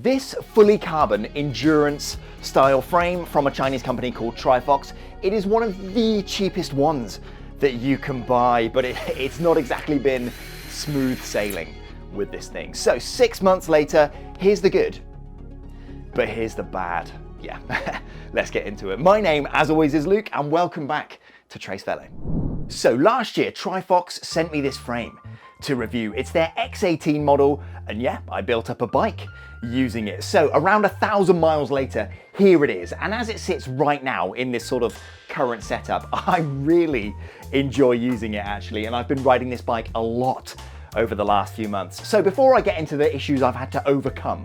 This fully carbon endurance style frame from a Chinese company called TriFox, it is one of the cheapest ones that you can buy, but it's not exactly been smooth sailing with this thing. So 6 months later, here's the good, but here's the bad. Yeah, let's get into it. My name, as always, is Luke, and welcome back to Trace Velo. So last year, TriFox sent me this frame to review. It's their X18 model, and yeah, I built up a bike using it. So around 1,000 miles later, here it is. And as it sits right now in this sort of current setup, I really enjoy using it actually, and I've been riding this bike a lot over the last few months. So before I get into the issues I've had to overcome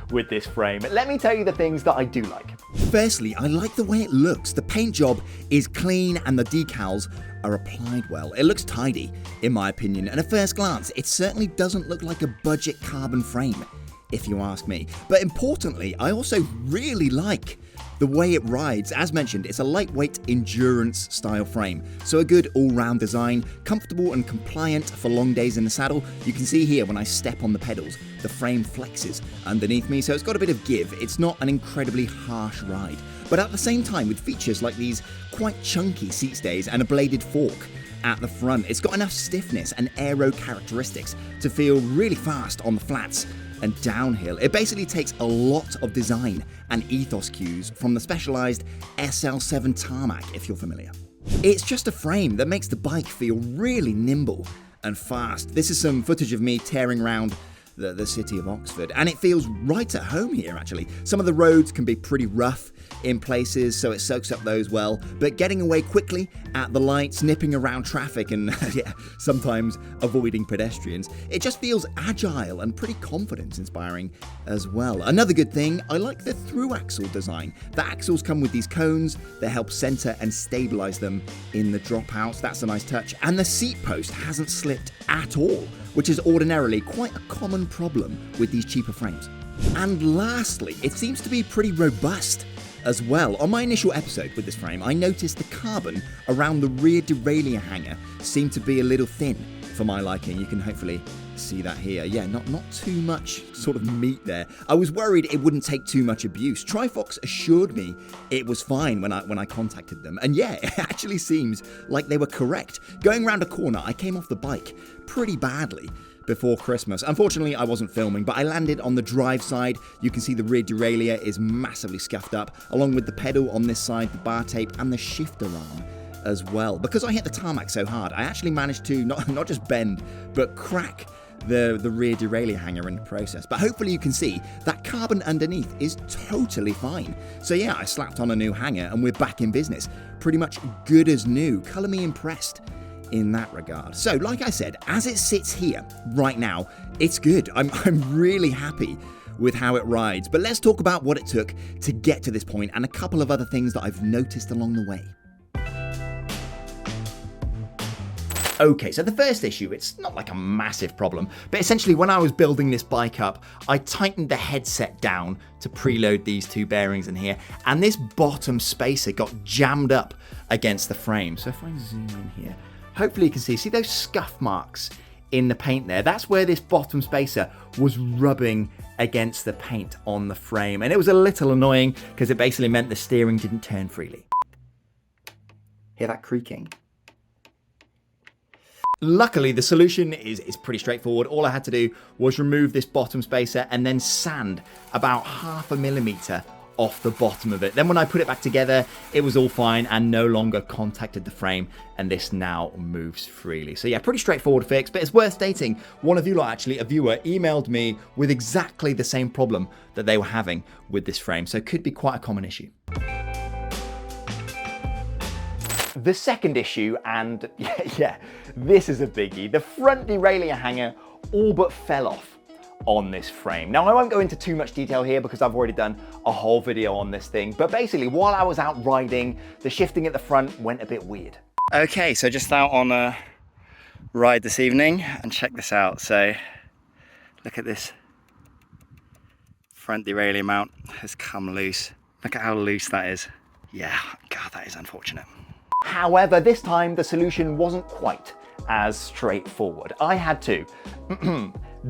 with this frame, let me tell you the things that I do like. Firstly, I like the way it looks. The paint job is clean and the decals are applied well. It looks tidy, in my opinion, and at first glance, it certainly doesn't look like a budget carbon frame, if you ask me. But importantly, I also really like the way it rides. As mentioned, it's a lightweight endurance style frame, so a good all-round design, comfortable and compliant for long days in the saddle. You can see here when I step on the pedals, the frame flexes underneath me, so it's got a bit of give. It's not an incredibly harsh ride, but at the same time, with features like these quite chunky seat stays and a bladed fork at the front, it's got enough stiffness and aero characteristics to feel really fast on the flats and downhill. It basically takes a lot of design and ethos cues from the specialized SL7 tarmac, if you're familiar. It's just a frame that makes the bike feel really nimble and fast. This is some footage of me tearing around the city of Oxford, and it feels right at home here actually. Some of the roads can be pretty rough in places, so it soaks up those well, but getting away quickly at the lights, nipping around traffic, and yeah, sometimes avoiding pedestrians, it just feels agile and pretty confidence inspiring as well. Another good thing, I like the through axle design. The axles come with these cones that help center and stabilize them in the dropouts. That's a nice touch, and the seat post hasn't slipped at all, which is ordinarily quite a common problem with these cheaper frames. And lastly, it seems to be pretty robust as well. On my initial episode with this frame, I noticed the carbon around the rear derailleur hanger seemed to be a little thin for my liking. You can hopefully see that here. Yeah, not too much sort of meat there. I was worried it wouldn't take too much abuse. TriFox assured me it was fine when I contacted them, and yeah, it actually seems like they were correct. Going around a corner, I came off the bike pretty badly before Christmas. Unfortunately, I wasn't filming, but I landed on the drive side. You can see the rear derailleur is massively scuffed up, along with the pedal on this side, the bar tape, and the shifter arm as well. Because I hit the tarmac so hard, I actually managed to not just bend, but crack the rear derailleur hanger in the process. But hopefully you can see that carbon underneath is totally fine. So yeah, I slapped on a new hanger and we're back in business. Pretty much good as new. Colour me impressed in that regard. So like I said, as it sits here right now, it's good. I'm really happy with how it rides. But let's talk about what it took to get to this point and a couple of other things that I've noticed along the way. Okay, so the first issue, it's not like a massive problem, but essentially when I was building this bike up, I tightened the headset down to preload these two bearings in here, and this bottom spacer got jammed up against the frame. So if I zoom in here, hopefully you can see those scuff marks in the paint there. That's where this bottom spacer was rubbing against the paint on the frame, and it was a little annoying because it basically meant the steering didn't turn freely. Hear that creaking? Luckily, the solution is pretty straightforward. All I had to do was remove this bottom spacer and then sand about 0.5 millimeter off the bottom of it. Then when I put it back together, it was all fine and no longer contacted the frame, and this now moves freely. So yeah, pretty straightforward fix, but it's worth stating, one of you lot, actually a viewer, emailed me with exactly the same problem that they were having with this frame, so it could be quite a common issue. The second issue, and yeah, this is a biggie. The front derailleur hanger all but fell off on this frame. Now, I won't go into too much detail here because I've already done a whole video on this thing, but basically while I was out riding, the shifting at the front went a bit weird. Okay, so just out on a ride this evening, and check this out. So look at this front derailleur mount has come loose. Look at how loose that is. Yeah, God, that is unfortunate. However, this time the solution wasn't quite as straightforward. I had to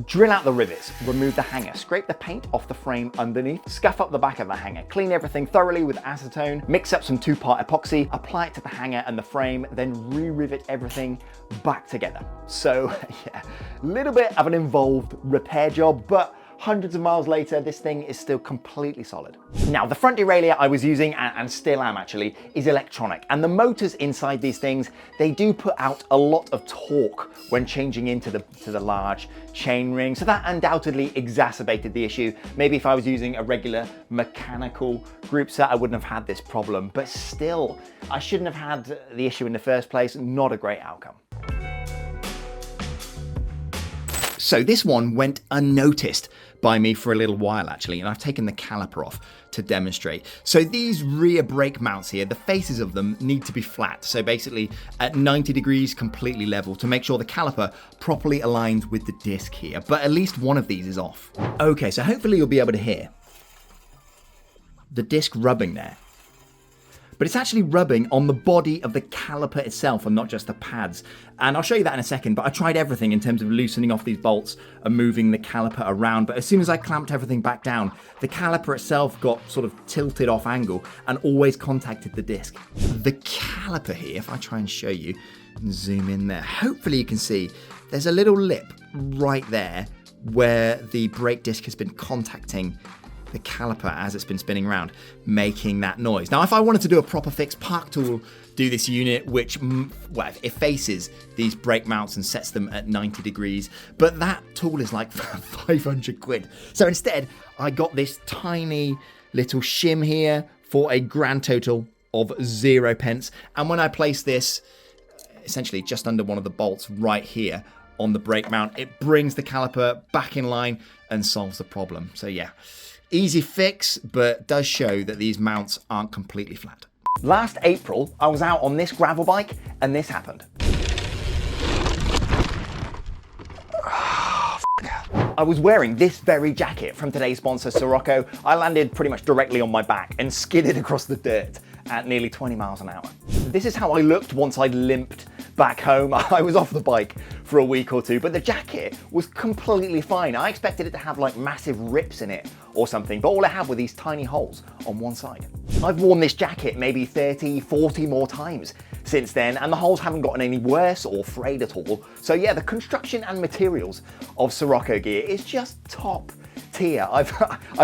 Drill out the rivets, remove the hanger, scrape the paint off the frame underneath, scuff up the back of the hanger, clean everything thoroughly with acetone, mix up some 2-part epoxy, apply it to the hanger and the frame, then re-rivet everything back together. So yeah, a little bit of an involved repair job, but hundreds of miles later, this thing is still completely solid. Now, the front derailleur I was using, and still am actually, is electronic. And the motors inside these things, they do put out a lot of torque when changing into the large chain ring. So that undoubtedly exacerbated the issue. Maybe if I was using a regular mechanical group set, I wouldn't have had this problem. But still, I shouldn't have had the issue in the first place. Not a great outcome. So this one went unnoticed by me for a little while actually, and I've taken the caliper off to demonstrate. So these rear brake mounts here, the faces of them need to be flat. So basically at 90 degrees, completely level to make sure the caliper properly aligns with the disc here. But at least one of these is off. Okay, so hopefully you'll be able to hear the disc rubbing there. But it's actually rubbing on the body of the caliper itself and not just the pads. And I'll show you that in a second, but I tried everything in terms of loosening off these bolts and moving the caliper around. But as soon as I clamped everything back down, the caliper itself got sort of tilted off angle and always contacted the disc. The caliper here, if I try and show you, and zoom in there, hopefully you can see there's a little lip right there where the brake disc has been contacting the caliper as it's been spinning around, making that noise. Now, if I wanted to do a proper fix, Park Tool do this unit, which, well, it faces these brake mounts and sets them at 90 degrees, but that tool is like 500 quid. So instead, I got this tiny little shim here for a grand total of 0 pence. And when I place this essentially just under one of the bolts right here on the brake mount, it brings the caliper back in line and solves the problem. So yeah, easy fix, but does show that these mounts aren't completely flat. Last April, I was out on this gravel bike and this happened. I was wearing this very jacket from today's sponsor, Siroko. I landed pretty much directly on my back and skidded across the dirt at nearly 20 miles an hour. This is how I looked once I'd limped back home. I was off the bike for a week or two, but the jacket was completely fine. I expected it to have like massive rips in it or something, but all it had were these tiny holes on one side. I've worn this jacket maybe 30, 40 more times since then, and the holes haven't gotten any worse or frayed at all. So yeah, the construction and materials of Siroko gear is just top tier. I've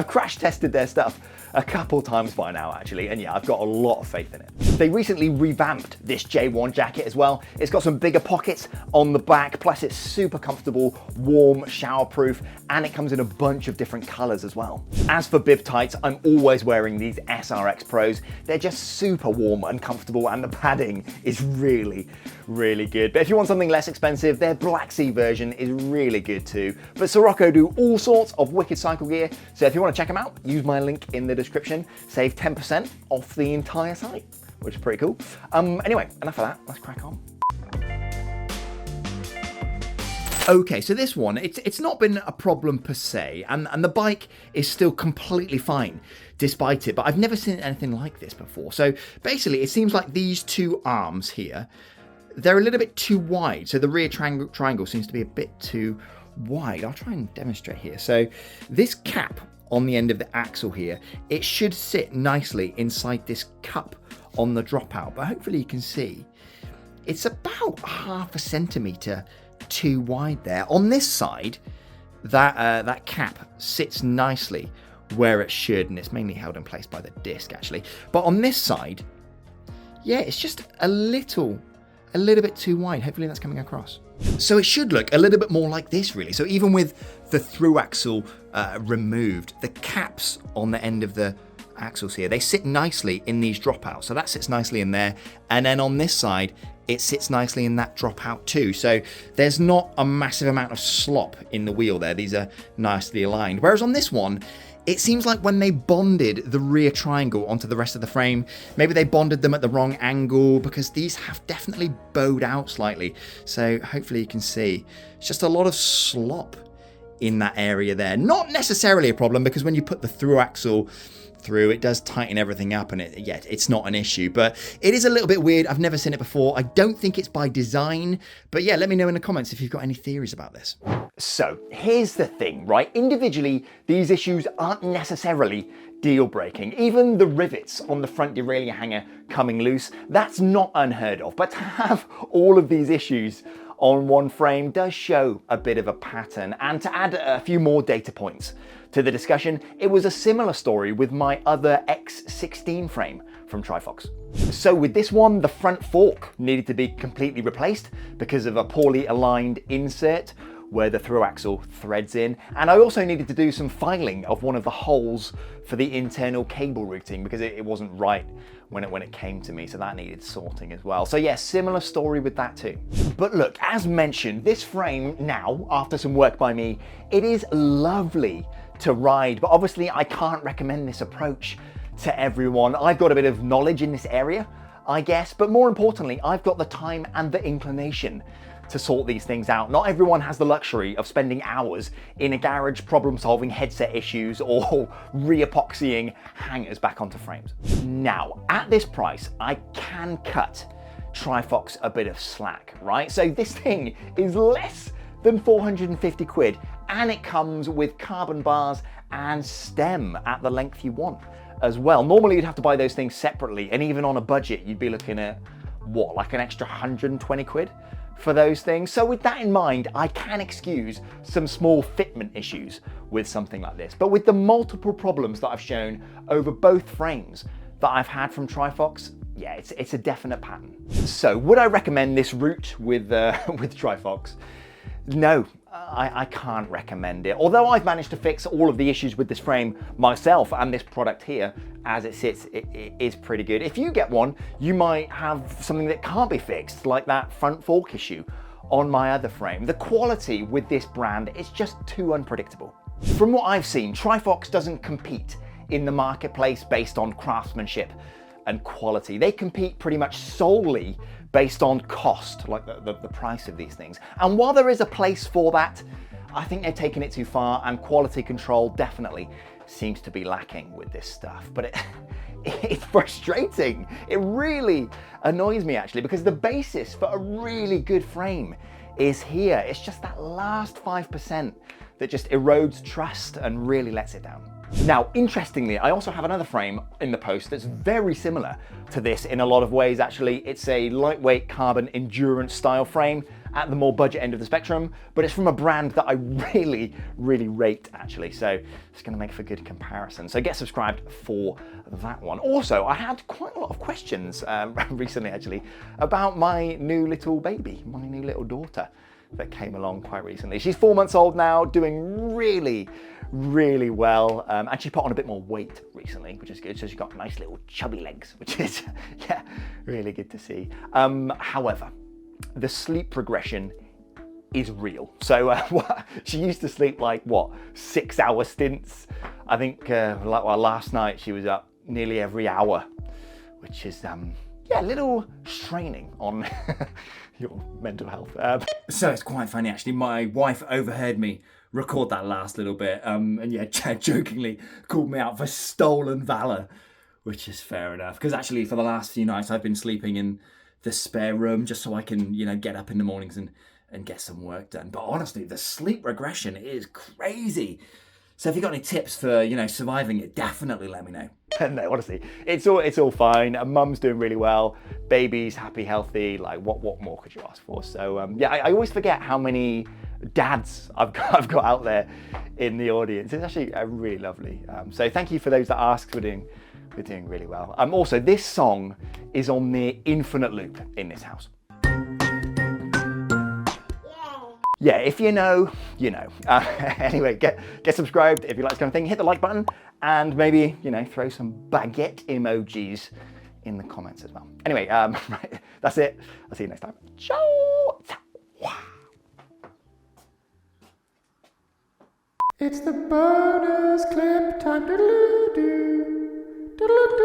crash tested their stuff a couple times by now actually, and yeah, I've got a lot of faith in it. They recently revamped this J1 jacket as well. It's got some bigger pockets on the back, plus it's super comfortable, warm, showerproof, and it comes in a bunch of different colors as well. As for bib tights, I'm always wearing these SRX Pros. They're just super warm and comfortable, and the padding is really, really good. But if you want something less expensive, their Black Sea version is really good too. But Siroko do all sorts of wicked cycle gear, so if you want to check them out, use my link in the description, save 10% off the entire site, which is pretty cool. Anyway, enough of that, let's crack on. Okay, so this one, it's not been a problem per se, and the bike is still completely fine despite it, but I've never seen anything like this before. So basically, it seems like these two arms here, they're a little bit too wide. So the rear triangle seems to be a bit too wide. I'll try and demonstrate here. So this cap on the end of the axle here, it should sit nicely inside this cup on the dropout, but hopefully you can see it's about 0.5 centimeter too wide there. On this side, that cap sits nicely where it should, and it's mainly held in place by the disc actually. But on this side, yeah, it's just a little bit too wide. Hopefully that's coming across. So it should look a little bit more like this really. So even with the through axle removed, the caps on the end of the axles here, they sit nicely in these dropouts. So that sits nicely in there. And then on this side, it sits nicely in that dropout too. So there's not a massive amount of slop in the wheel there. These are nicely aligned. Whereas on this one, it seems like when they bonded the rear triangle onto the rest of the frame, maybe they bonded them at the wrong angle, because these have definitely bowed out slightly. So hopefully you can see it's just a lot of slop in that area there. Not necessarily a problem, because when you put the through axle through. It does tighten everything up, and it's not an issue, but it is a little bit weird. I've never seen it before. I don't think it's by design, but yeah, let me know in the comments if you've got any theories about this. So here's the thing, right? Individually, these issues aren't necessarily deal breaking. Even the rivets on the front derailleur hanger coming loose, that's not unheard of. But to have all of these issues on one frame does show a bit of a pattern. And to add a few more data points to the discussion, it was a similar story with my other X18 frame from TriFox. So with this one, the front fork needed to be completely replaced because of a poorly aligned insert where the through axle threads in. And I also needed to do some filing of one of the holes for the internal cable routing because it wasn't right when it came to me, so that needed sorting as well. So yeah, similar story with that too. But look, as mentioned, this frame now, after some work by me, it is lovely to ride, but obviously I can't recommend this approach to everyone. I've got a bit of knowledge in this area, I guess, but more importantly, I've got the time and the inclination to sort these things out. Not everyone has the luxury of spending hours in a garage problem-solving headset issues or re-epoxying hangers back onto frames. Now, at this price, I can cut TriFox a bit of slack, right? So this thing is less than 450 quid, and it comes with carbon bars and stem at the length you want as well. Normally you'd have to buy those things separately, and even on a budget, you'd be looking at, what, like an extra 120 quid? For those things. So with that in mind, I can excuse some small fitment issues with something like this. But with the multiple problems that I've shown over both frames that I've had from TriFox, yeah, it's a definite pattern. So would I recommend this route with TriFox? No, I can't recommend it. Although I've managed to fix all of the issues with this frame myself, and this product here, as it sits, it is pretty good. If you get one, you might have something that can't be fixed, like that front fork issue on my other frame. The quality with this brand is just too unpredictable. From what I've seen, TriFox doesn't compete in the marketplace based on craftsmanship and quality. They compete pretty much solely based on cost, like the price of these things. And while there is a place for that, I think they're taking it too far, and quality control definitely seems to be lacking with this stuff. But it's frustrating. It really annoys me actually, because the basis for a really good frame is here. It's just that last 5% that just erodes trust and really lets it down. Now, interestingly, I also have another frame in the post that's very similar to this in a lot of ways, actually. It's a lightweight carbon endurance style frame at the more budget end of the spectrum, but it's from a brand that I really, really rate, actually. So it's gonna make for good comparison. So get subscribed for that one. Also, I had quite a lot of questions recently, actually, about my new little baby, my new little daughter that came along quite recently. She's 4 months old now, doing really, really well. And she put on a bit more weight recently, which is good. So she's got nice little chubby legs, which is, yeah, really good to see. However, the sleep progression is real. So she used to sleep like, what, 6-hour stints? I think last night she was up nearly every hour, which is, yeah, a little straining on your mental health. So it's quite funny actually. My wife overheard me record that last little bit, and yeah, jokingly called me out for stolen valor, which is fair enough. Because actually, for the last few nights, I've been sleeping in the spare room just so I can, you know, get up in the mornings and get some work done. But honestly, the sleep regression is crazy. So if you got any tips for, you know, surviving it, definitely let me know. No, honestly, it's all fine. Mum's doing really well. Baby's happy, healthy. Like, what more could you ask for? So yeah, I always forget how many dads I've got out there in the audience. It's actually really lovely. So thank you for those that ask. We're doing really well. Also, this song is on the infinite loop in this house. Yeah, if you know, you know. Anyway, get subscribed if you like this kind of thing. Hit the like button and maybe, you know, throw some baguette emojis in the comments as well. Anyway, right, that's it. I'll see you next time. Ciao. It's the bonus clip time.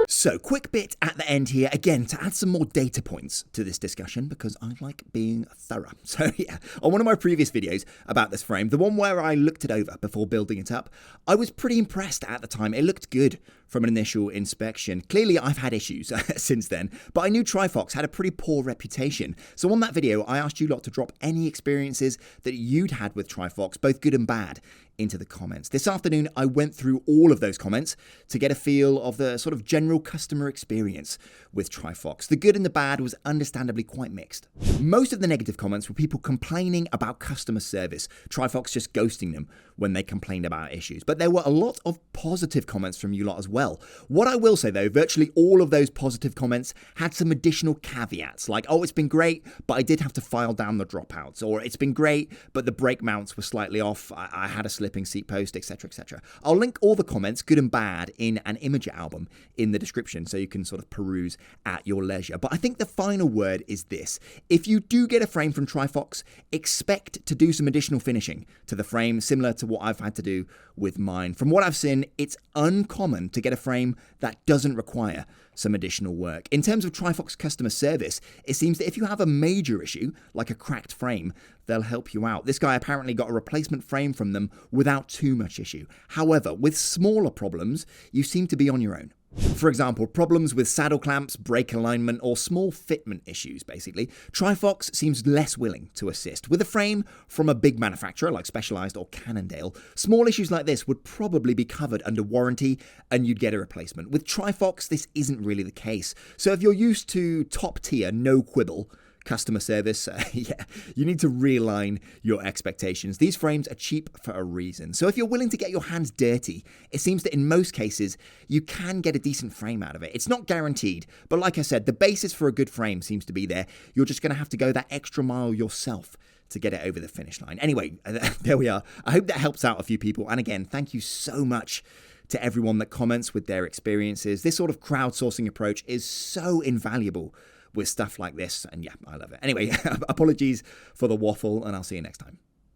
So, quick bit at the end here, again, to add some more data points to this discussion, because I like being thorough. So yeah, on one of my previous videos about this frame, the one where I looked it over before building it up, I was pretty impressed at the time. It looked good from an initial inspection. Clearly, I've had issues since then, but I knew TriFox had a pretty poor reputation. So on that video, I asked you lot to drop any experiences that you'd had with TriFox, both good and bad, into the comments. This afternoon, I went through all of those comments to get a feel of the sort of general customer experience with TriFox. The good and the bad was understandably quite mixed. Most of the negative comments were people complaining about customer service, TriFox just ghosting them when they complained about issues. But there were a lot of positive comments from you lot as well. What I will say though, virtually all of those positive comments had some additional caveats, like, oh, it's been great, but I did have to file down the dropouts, or it's been great, but the brake mounts were slightly off, I had a slipping seat post, etc, etc. I'll link all the comments, good and bad, in an image album in the description so you can sort of peruse at your leisure. But I think the final word is this: if you do get a frame from TriFox, expect to do some additional finishing to the frame, similar to what I've had to do with mine. From what I've seen, it's uncommon to get a frame that doesn't require some additional work. In terms of TriFox customer service, it seems that if you have a major issue, like a cracked frame, they'll help you out. This guy apparently got a replacement frame from them without too much issue. However, with smaller problems, you seem to be on your own. For example, problems with saddle clamps, brake alignment, or small fitment issues, basically, TriFox seems less willing to assist. With a frame from a big manufacturer like Specialized or Cannondale, small issues like this would probably be covered under warranty and you'd get a replacement. With TriFox, this isn't really the case. So if you're used to top tier, no quibble customer service, yeah, you need to realign your expectations. These frames are cheap for a reason. So if you're willing to get your hands dirty, it seems that in most cases, you can get a decent frame out of it. It's not guaranteed, but like I said, the basis for a good frame seems to be there. You're just going to have to go that extra mile yourself to get it over the finish line. Anyway, there we are. I hope that helps out a few people. And again, thank you so much to everyone that comments with their experiences. This sort of crowdsourcing approach is so invaluable with stuff like this, and yeah, I love it. Anyway, apologies for the waffle, and I'll see you next time.